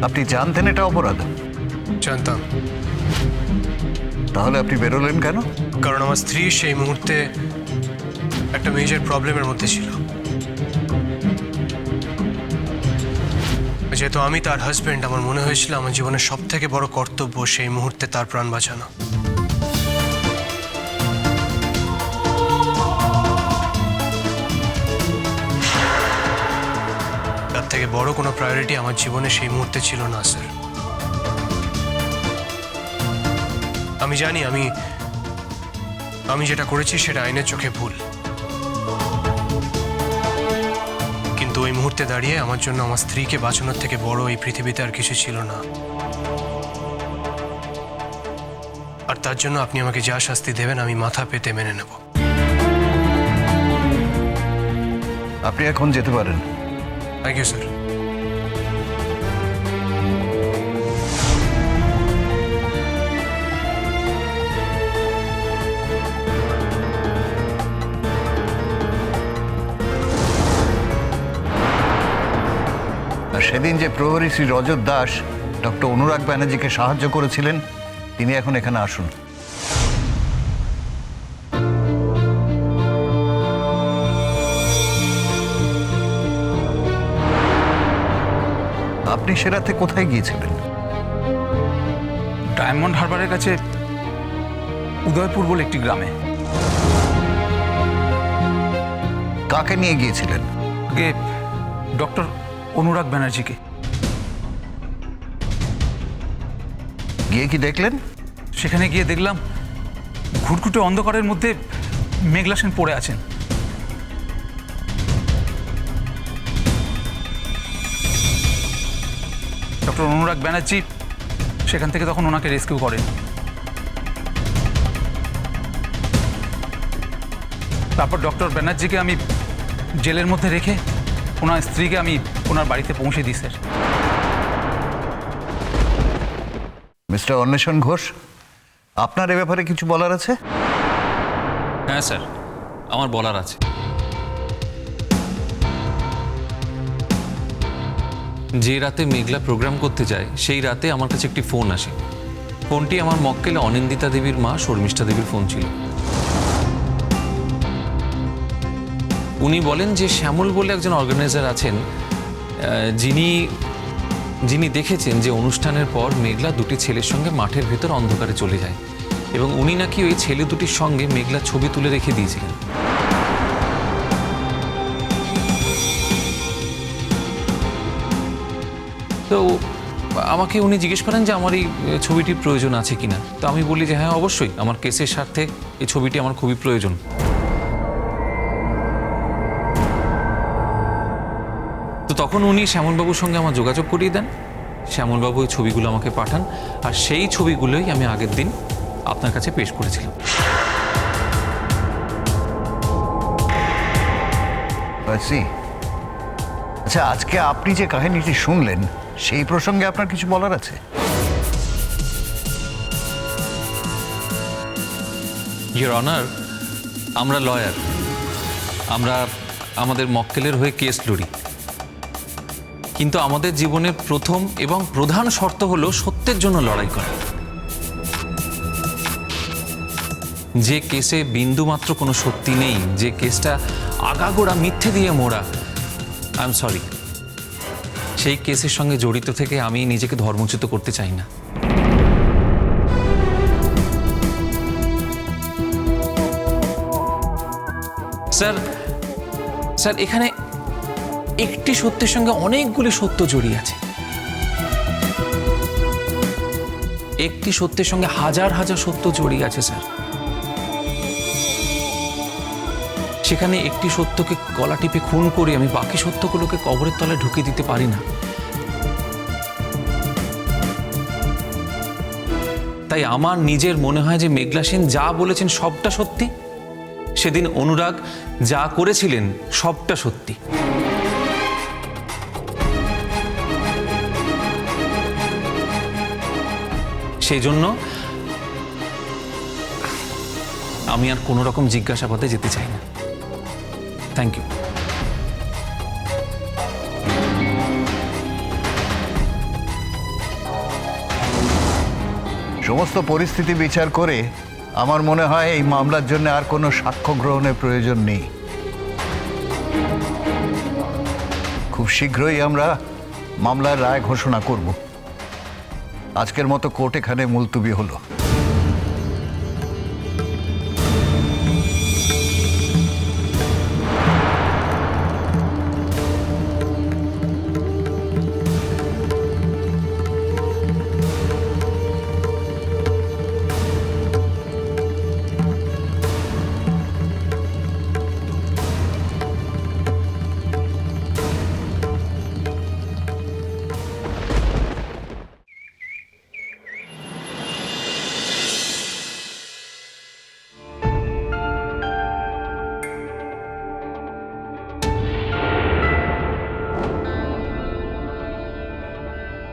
আপনি জানতেন এটা অপরাধ? জানতাম, তাহলে আপনি বেরোলেন কেন? কারণ আমার স্ত্রী সেই মুহূর্তে একটা মেজর প্রবলেমের মধ্যে ছিল। যেহেতু আমি তার হাজবেন্ড, আমার মনে হয়েছিল আমার জীবনের সব থেকে বড় কর্তব্য সেই মুহূর্তে তার প্রাণ বাঁচানো। তার থেকে বড় কোনো প্রায়োরিটি আমার জীবনে সেই মুহূর্তে ছিল না স্যার। আমি জানি আমি যেটা করেছি সেটা আইনের চোখে ভুল, কিন্তু ওই মুহূর্তে দাঁড়িয়ে আমার জন্য আমার স্ত্রীকে বাঁচানোর থেকে বড় এই পৃথিবীতে আর কিছু ছিল না। আর তার জন্য আপনি আমাকে যা শাস্তি দেবেন আমি মাথা পেতে মেনে নেব। আপনি এখন যেতে পারেন। Thank you sir. আর সেদিন যে প্রহরী শ্রী রজত দাস ডক্টর অনুরাগ ব্যানার্জিকে সাহায্য করেছিলেন, তিনি এখন এখানে আসুন। আপনি সে রাতে কোথায় গিয়েছিলেন? ডায়মন্ড হারবারের কাছে উদয়পুর বলে একটি গ্রামে। কাকে নিয়ে গিয়েছিলেন? আগে ডক্টর অনুরাগ ব্যানার্জিকে। গিয়ে কি দেখলেন? সেখানে গিয়ে দেখলাম ঘুটঘুটে অন্ধকারের মধ্যে মেঘলা সেন পড়ে আছেন। ডক্টর অনুরাগ ব্যানার্জি সেখান থেকে তখন ওনাকে রেস্কিউ করেন। তারপর ডক্টর ব্যানার্জিকে আমি জেলের মধ্যে রেখে ওনার স্ত্রীকে আমি ওনার বাড়িতে পৌঁছে দিই স্যার। মিস্টার অন্বেষণ ঘোষ, আপনার এ ব্যাপারে কিছু বলার আছে? হ্যাঁ স্যার, আমার বলার আছে। যে রাতে মেঘলা প্রোগ্রাম করতে যায় সেই রাতে আমার কাছে একটি ফোন আসে। ফোনটি আমার মক্কেলে অনিন্দিতা দেবীর মা শর্মিষ্ঠা দেবীর ফোন ছিল। উনি বলেন যে শ্যামল বলে একজন অর্গানাইজার আছেন, যিনি দেখেছেন যে অনুষ্ঠানের পর মেঘলা দুটি ছেলের সঙ্গে মাঠের ভেতর অন্ধকারে চলে যায় এবং উনি নাকি ওই ছেলে দুটির সঙ্গে মেঘলা ছবি তুলে রেখে দিয়েছিলেন। তো আমাকে উনি জিজ্ঞেস করেন যে আমার এই ছবিটির প্রয়োজন আছে কিনা। তো আমি বলি যে হ্যাঁ অবশ্যই, আমার কেসের স্বার্থে এই ছবিটি আমার খুবই প্রয়োজন। তো তখন উনি শ্যামলবাবুর সঙ্গে আমার যোগাযোগ করিয়ে দেন। শ্যামলবাবু ওই ছবিগুলো আমাকে পাঠান, আর সেই ছবিগুলোই আমি আগের দিন আপনার কাছে পেশ করেছিলাম। আচ্ছা, আজকে আপনি যে কাহিনীটি শুনলেন সেই প্রসঙ্গে আপনার কিছু বলার আছে? ইওর অনার, আমরা লয়ার, আমরা আমাদের মক্কেলের হয়ে কেস লড়ি, কিন্তু আমাদের জীবনের প্রথম এবং প্রধান শর্ত হলো সত্যের জন্য লড়াই করা। যে কেসে বিন্দুমাত্র কোনো সত্যি নেই, যে কেসটা আগাগোড়া মিথ্যে দিয়ে মোড়া, আই এম সরি, সেই কেসের সঙ্গে জড়িত থেকে আমি নিজেকে ধর্মচ্যুত করতে চাই না। স্যার এখানে একটি সত্যের সঙ্গে অনেকগুলি সত্য জড়িয়ে আছে। একটি সত্যের সঙ্গে হাজার হাজার সত্য জড়িয়ে আছে স্যার। সেখানে একটি সত্যকে গলা টিপে খুন করে আমি বাকি সত্যগুলোকে কবরের তলায় ঢুকিয়ে দিতে পারি না। তাই আমার নিজের মনে হয় যে মেঘলা সেন যা বলেছেন সবটা সত্যি, সেদিন অনুরাগ যা করেছিলেন সবটা সত্যি। সেই জন্য আমি আর কোনো রকম জিজ্ঞাসাবাদে যেতে চাই না। Thank you. সমস্ত পরিস্থিতি বিচার করে আমার মনে হয় এই মামলার জন্য আর কোনো সাক্ষ্য গ্রহণের প্রয়োজন নেই। খুব শীঘ্রই আমরা মামলার রায় ঘোষণা করব। আজকের মতো কোর্ট এখানে মুলতুবি হলো।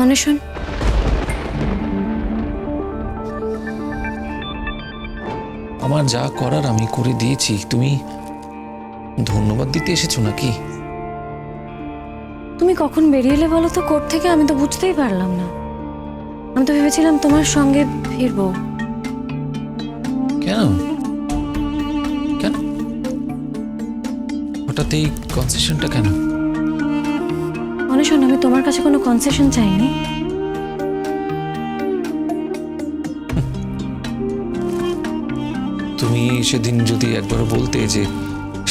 অন্বেষণ, আমার যা করার আমি করে দিয়েছি। তুমি ধন্যবাদ দিতে এসেছো নাকি? তুমি কখন বেরিয়ে এলে বলো তো কোর্ট থেকে? আমি তো বুঝতেই পারলাম না। আমি তো ভেবেছিলাম তোমার সঙ্গে ফিরবো। কেন কেন হঠাৎ এই কনসেশনটা কেন? অন্বেষণ, আমি তোমার কাছে কোনো কনসেশন চাইনি। তুমি সেদিন যদি একবারও বলতে যে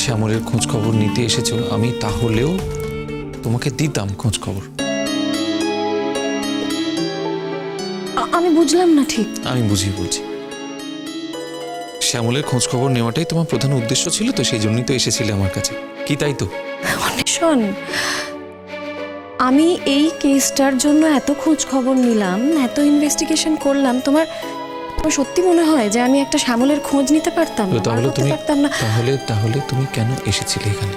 শ্যামলের খোঁজ খবর নিতে এসেছো, আমি তাহলেও তোমাকে দিতাম খোঁজ খবর। আমি বুঝলাম না ঠিক। আমি বুঝিয়ে বলছি। শ্যামলের খোঁজ খবর নেওয়াটাই তোমার প্রধান উদ্দেশ্য ছিল, তো সেই জন্যই তো এসেছিলে আমার কাছে, কি তাই তো? অন্বেষণ, আমি এই কেসটার জন্য এত খোঁজ খবর নিলাম, এত ইনভেস্টিগেশন করলাম, তোমার সত্যি মনে হয় যে আমি একটা শ্যামলের খোঁজ নিতে পারতাম না? তাহলে করতে তুমি পারতাম না? তাহলে তুমি কেন এসেছিলে এখানে?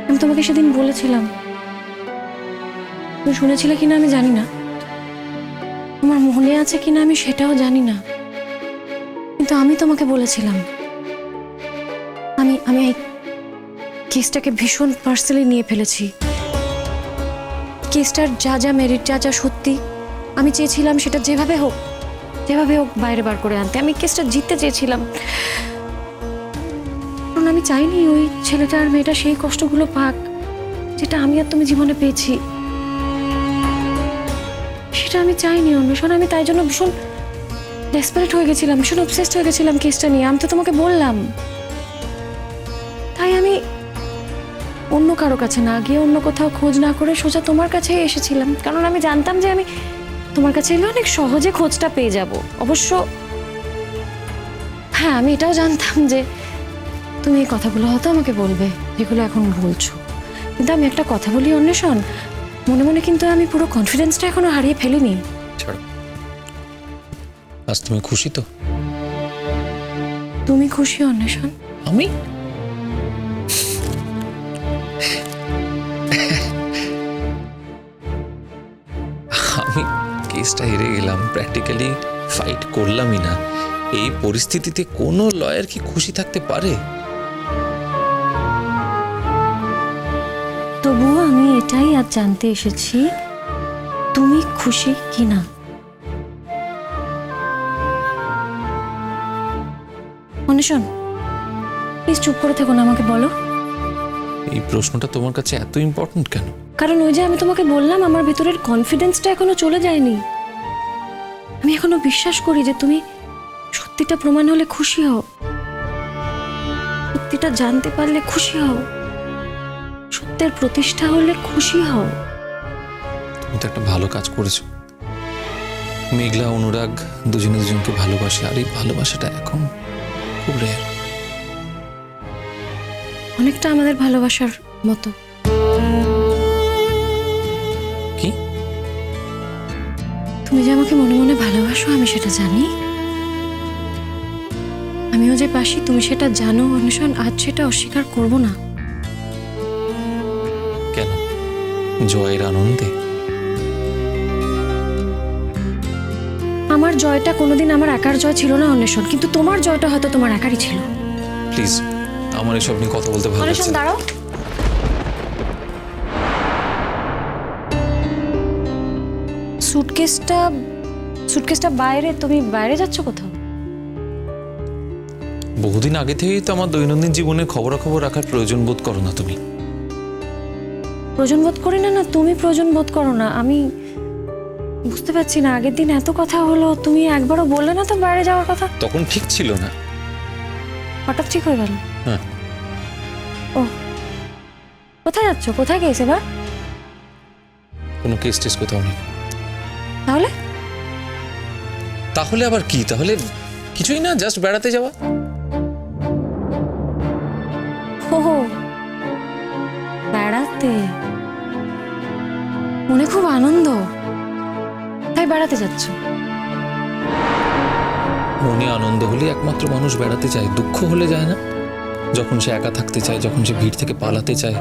আমি তোমাকে সেদিন বলেছিলাম, তুমি শুনেছিলে কিনা আমি জানি না, তোমার মনে আছে কিনা আমি সেটাও জানি না, কিন্তু আমি তোমাকে বলেছিলাম আমি আমি এই কেসটাকে ভীষণ পার্সোনালি নিয়ে ফেলেছি। কেসটার যা যা মেরিট, যা যা সত্যি, আমি চেয়েছিলাম সেটা যেভাবে হোক বাইরে বার করে আনতে। আমি কেসটা জিততে চেয়েছিলাম, কারণ আমি চাইনি ওই ছেলেটা আর মেয়েটা সেই কষ্টগুলো পাক যেটা আমি আর তুমি জীবনে পেয়েছি। সেটা আমি চাইনি অন্বেষণ। আমি তাই জন্য ভীষণ ডেসপারেট হয়ে গেছিলাম, ভীষণ অবসেসড হয়ে গেছিলাম কেসটা নিয়ে। আমি তো তোমাকে বললাম। তাই আমি অন্য কারো কাছে না গিয়ে, অন্য কোথাও খোঁজ না করে সোজা তোমার কাছেই এসেছিলাম, কারণ আমি জানতাম যে আমি তোমার কাছে এলে অনেক সহজে খোঁজটা পেয়ে যাব। অবশ্য হ্যাঁ, আমি এটাও জানতাম যে তুমি এই কথাগুলো হয়তো আমাকে বলবে যেগুলো এখন বলছো। কিন্তু আমি একটা কথা বলি অন্বেষণ, মনে মনে কিন্তু আমি পুরো কনফিডেন্সটা এখনো হারিয়ে ফেলিনি। ছাড়ো, আজ তুমি খুশি তো? তুমি খুশি অন্বেষণ? আমি আমি কেসটা হেরে গেলাম, প্র্যাকটিক্যালি ফাইট করলামই না। এই পরিস্থিতিতে কোনো লয়ার কি খুশি থাকতে পারে? তবুও আমি এটাই আজ জানতে এসেছি, তুমি খুশি কিনা। অন্বেষণ, প্লিজ চুপ করে থেকো না, আমাকে বলো। এই প্রশ্নটা তোমার কাছে এত ইম্পর্ট্যান্ট কেন? কারণ ওই যে আমি তোমাকে বললাম, আমার ভেতরের কনফিডেন্সটা এখনো চলে যায়নি। আমি এখনো বিশ্বাস করি যে তুমি সত্যিটা প্রমাণ হলে খুশি হও, সত্যিটা জানতে পারলে খুশি হও, সত্যের প্রতিষ্ঠা হলে খুশি হও। তুমি তো একটা ভালো কাজ করেছো। মেঘলা অনুরাগ দুজনে দুজনকে ভালোবাসে, আর এই ভালোবাসাটা এখন খুব রেয়ার। অনেকটা আমাদের ভালোবাসার মতো। কি? তুমি যে আমাকে মনে মনে ভালোবাসো আমি সেটা জানি, আমিও যে পাশি তুমি সেটা জানো অন্বেষণ। আজ সেটা অস্বীকার করব না। কেন? জয়ের আনন্দে? আমার জয়টা কোনোদিন আমার একার জয় ছিল না অন্বেষণ, কিন্তু তোমার জয়টা হয়তো তোমার একারই ছিল। প্লিজ, আমার এসব নিয়ে কথা বলতে ভালো অন্বেষণ লাগছে না। দাঁড়াও। সুটকেসটা সুটকেসটা বাইরে, তুমি বাইরে যাচ্ছ কোথাও? বহুদিন আগে থেকেই তো আমার দৈনন্দিন জীবনের খবরাখবর রাখার প্রয়োজন বোধ করো না তুমি। প্রয়োজন বোধ করি না, না তুমি প্রয়োজন বোধ করো না। আমি বুঝতে পারছি না, আগের দিন এত কথা হলো, তুমি একবারও বললে না তো বাইরে যাওয়ার কথা। তখন ঠিক ছিল না। হঠাৎ ঠিক হয়ে গেল। হ্যাঁ। ও, কোথায় যাচ্ছ? কোথায় গেছে এবার? কোনো কেস টেস কোথাও নেই। তাহলে তাহলে আবার কি? তাহলে কিছুই না, জাস্ট বেড়াতে যাওয়া। ও, বেড়াতে মনে খুব আনন্দ, তাই বেড়াতে যাচ্ছ? মনে আনন্দ হলে একমাত্র মানুষ বেড়াতে চায়, দুঃখ হলে যায় না। যখন সে একা থাকতে চায়, যখন সে ভিড় থেকে পালাতে চায়।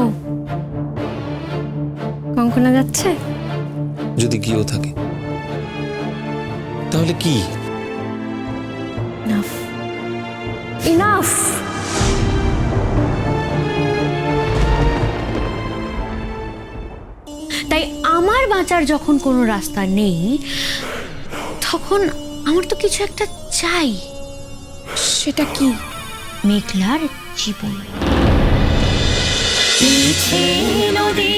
ও, কঙ্কনা যাচ্ছে? যদি গিয়েও থাকে তাহলে কি? Enough, enough. তাই আমার বাঁচার যখন কোনো রাস্তা নেই, তখন আমার তো কিছু একটা চাই। সেটা কি? মেঘলার জীবন। নদী